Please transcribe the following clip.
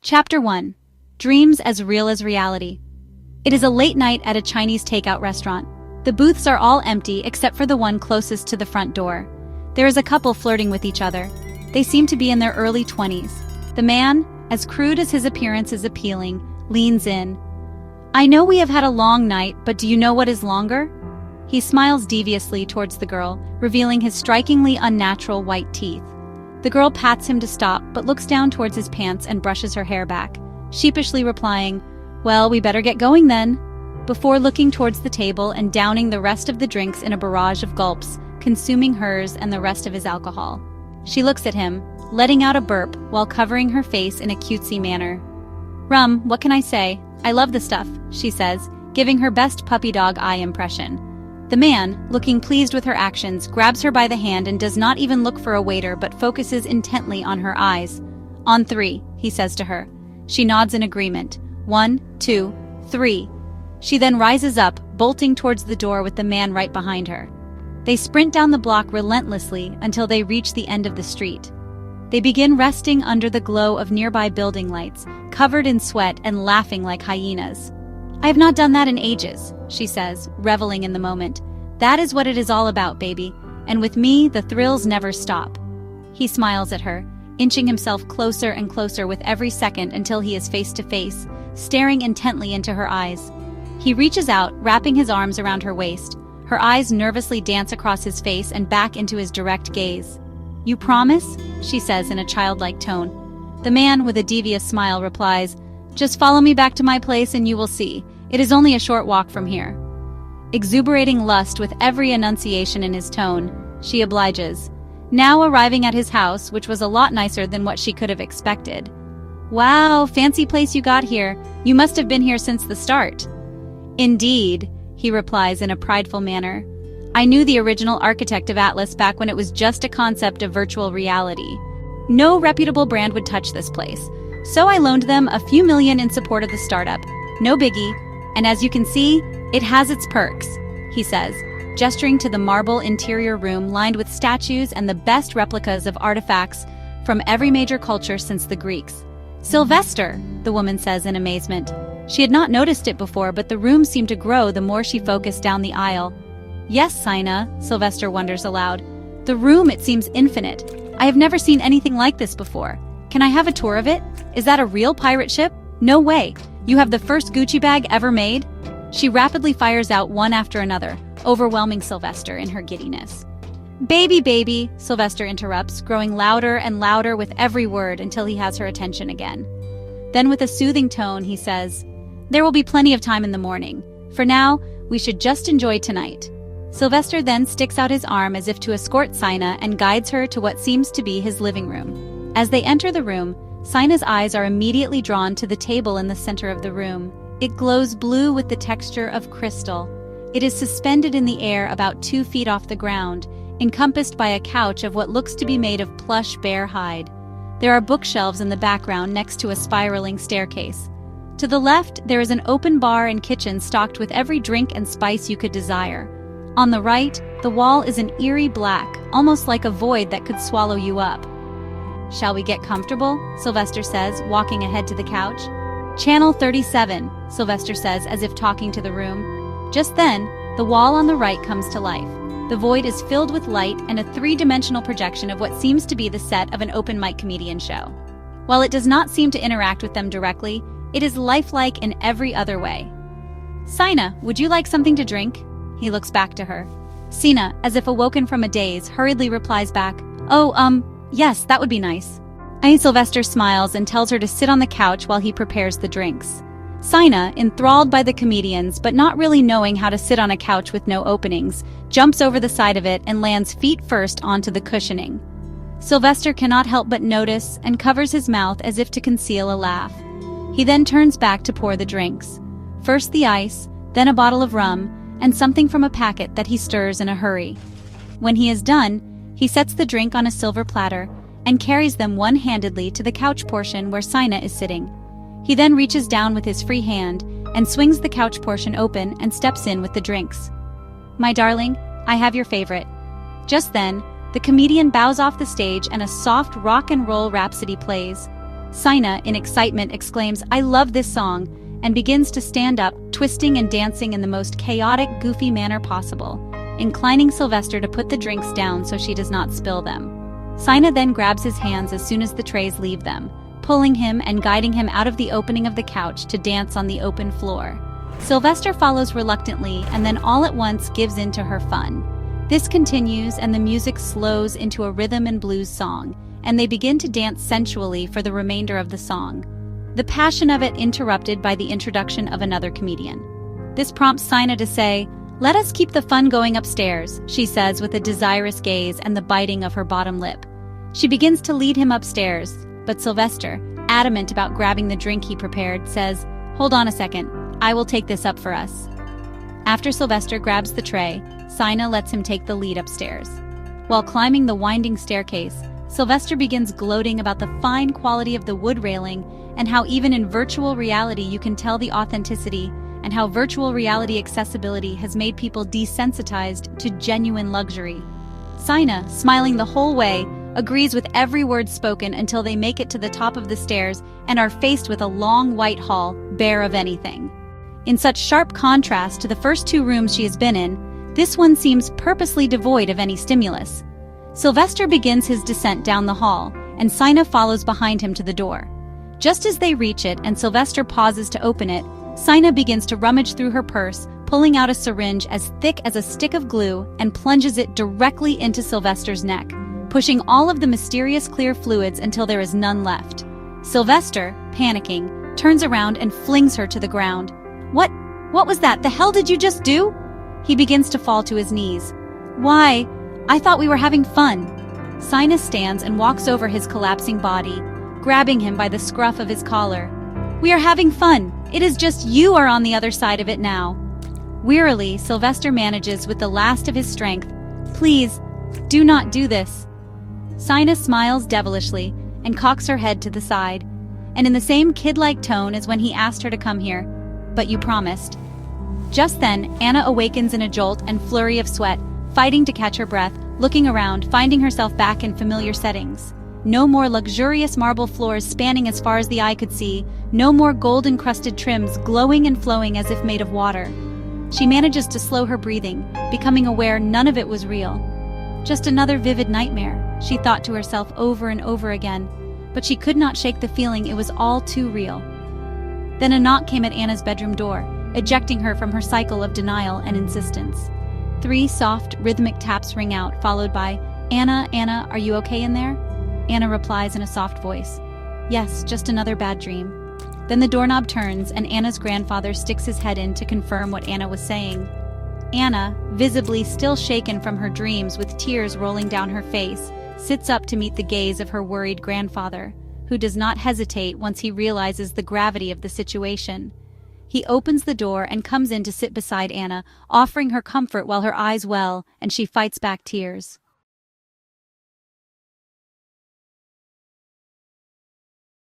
Chapter 1. Dreams as Real as Reality. It is a late night at a Chinese takeout restaurant. The booths are all empty except for the one closest to the front door. There is a couple flirting with each other. They seem to be in their early 20s. The man, as crude as his appearance is appealing, leans in. "I know we have had a long night, but do you know what is longer?" He smiles deviously towards the girl, revealing his strikingly unnatural white teeth. The girl pats him to stop, but looks down towards his pants and brushes her hair back, sheepishly replying, "Well, we better get going then," before looking towards the table and downing the rest of the drinks in a barrage of gulps, consuming hers and the rest of his alcohol. She looks at him, letting out a burp while covering her face in a cutesy manner. "Rum, what can I say? I love the stuff," she says, giving her best puppy dog eye impression. The man, looking pleased with her actions, grabs her by the hand and does not even look for a waiter but focuses intently on her eyes. "On three," he says to her. She nods in agreement. 1, 2, 3. She then rises up, bolting towards the door with the man right behind her. They sprint down the block relentlessly until they reach the end of the street. They begin resting under the glow of nearby building lights, covered in sweat and laughing like hyenas. "I have not done that in ages," she says, reveling in the moment. "That is what it is all about, baby. And with me, the thrills never stop." He smiles at her, inching himself closer and closer with every second until he is face to face, staring intently into her eyes. He reaches out, wrapping his arms around her waist. Her eyes nervously dance across his face and back into his direct gaze. "You promise?" she says in a childlike tone. The man, with a devious smile, replies, "Just follow me back to my place and you will see. It is only a short walk from here." Exuberating lust with every enunciation in his tone, she obliges, now arriving at his house, which was a lot nicer than what she could have expected. "Wow, fancy place you got here. You must have been here since the start." "Indeed," he replies in a prideful manner. "I knew the original architect of Atlas back when it was just a concept of virtual reality. No reputable brand would touch this place. So I loaned them a few million in support of the startup. No biggie. And as you can see, it has its perks," he says, gesturing to the marble interior room lined with statues and the best replicas of artifacts from every major culture since the Greeks. "Sylvester," the woman says in amazement. She had not noticed it before, but the room seemed to grow the more she focused down the aisle. "Yes, Sina," Sylvester wonders aloud. "The room, it seems infinite. I have never seen anything like this before. Can I have a tour of it? Is that a real pirate ship? No way. You have the first Gucci bag ever made?" She rapidly fires out one after another, overwhelming Sylvester in her giddiness. Baby, Sylvester interrupts, growing louder and louder with every word until he has her attention again. Then with a soothing tone, he says, "There will be plenty of time in the morning. For now, we should just enjoy tonight." Sylvester then sticks out his arm as if to escort Sina and guides her to what seems to be his living room. As they enter the room, Sina's eyes are immediately drawn to the table in the center of the room. It glows blue with the texture of crystal. It is suspended in the air about 2 feet off the ground, encompassed by a couch of what looks to be made of plush bear hide. There are bookshelves in the background next to a spiraling staircase. To the left, there is an open bar and kitchen stocked with every drink and spice you could desire. On the right, the wall is an eerie black, almost like a void that could swallow you up. "Shall we get comfortable?" Sylvester says, walking ahead to the couch. "Channel 37, Sylvester says, as if talking to the room. Just then, the wall on the right comes to life. The void is filled with light and a 3-dimensional projection of what seems to be the set of an open mic comedian show. While it does not seem to interact with them directly, it is lifelike in every other way. "Sina, would you like something to drink?" He looks back to her. Sina, as if awoken from a daze, hurriedly replies back, "Oh, yes, that would be nice." Sylvester smiles and tells her to sit on the couch while he prepares the drinks. Sina, enthralled by the comedians but not really knowing how to sit on a couch with no openings, jumps over the side of it and lands feet first onto the cushioning. Sylvester cannot help but notice and covers his mouth as if to conceal a laugh. He then turns back to pour the drinks. First the ice, then a bottle of rum, and something from a packet that he stirs in a hurry. When he is done, he sets the drink on a silver platter and carries them one-handedly to the couch portion where Sina is sitting. He then reaches down with his free hand and swings the couch portion open and steps in with the drinks. "My darling, I have your favorite." Just then, the comedian bows off the stage and a soft rock and roll rhapsody plays. Sina, in excitement, exclaims, "I love this song," and begins to stand up, twisting and dancing in the most chaotic, goofy manner possible, inclining Sylvester to put the drinks down so she does not spill them. Sina then grabs his hands as soon as the trays leave them, pulling him and guiding him out of the opening of the couch to dance on the open floor. Sylvester follows reluctantly and then all at once gives in to her fun. This continues and the music slows into a rhythm and blues song, and they begin to dance sensually for the remainder of the song. The passion of it interrupted by the introduction of another comedian. This prompts Sina to say, "Let us keep the fun going upstairs," she says with a desirous gaze and the biting of her bottom lip. She begins to lead him upstairs, but Sylvester, adamant about grabbing the drink he prepared, says, "Hold on a second, I will take this up for us." After Sylvester grabs the tray, Sina lets him take the lead upstairs. While climbing the winding staircase, Sylvester begins gloating about the fine quality of the wood railing and how even in virtual reality you can tell the authenticity, and how virtual reality accessibility has made people desensitized to genuine luxury. Sina, smiling the whole way, agrees with every word spoken until they make it to the top of the stairs and are faced with a long white hall, bare of anything. In such sharp contrast to the first two rooms she has been in, this one seems purposely devoid of any stimulus. Sylvester begins his descent down the hall, and Sina follows behind him to the door. Just as they reach it and Sylvester pauses to open it, Sina begins to rummage through her purse, pulling out a syringe as thick as a stick of glue and plunges it directly into Sylvester's neck, pushing all of the mysterious clear fluids until there is none left. Sylvester, panicking, turns around and flings her to the ground. What was that? The hell did you just do?" He begins to fall to his knees. "Why? I thought we were having fun." Sina stands and walks over his collapsing body, grabbing him by the scruff of his collar. "We are having fun. It is just you are on the other side of it now." Wearily, Sylvester manages with the last of his strength, "Please, do not do this." Sina smiles devilishly and cocks her head to the side, and in the same kid-like tone as when he asked her to come here, "But you promised." Just then, Anna awakens in a jolt and flurry of sweat, fighting to catch her breath, looking around, finding herself back in familiar settings. No more luxurious marble floors spanning as far as the eye could see, no more gold-encrusted trims glowing and flowing as if made of water. She manages to slow her breathing, becoming aware none of it was real. Just another vivid nightmare, she thought to herself over and over again, but she could not shake the feeling it was all too real. Then a knock came at Anna's bedroom door, ejecting her from her cycle of denial and insistence. 3 soft, rhythmic taps ring out, followed by, "Anna, Anna, are you okay in there?" Anna replies in a soft voice, "Yes, just another bad dream." Then the doorknob turns and Anna's grandfather sticks his head in to confirm what Anna was saying. Anna, visibly still shaken from her dreams with tears rolling down her face, sits up to meet the gaze of her worried grandfather, who does not hesitate once he realizes the gravity of the situation. He opens the door and comes in to sit beside Anna, offering her comfort while her eyes well and she fights back tears.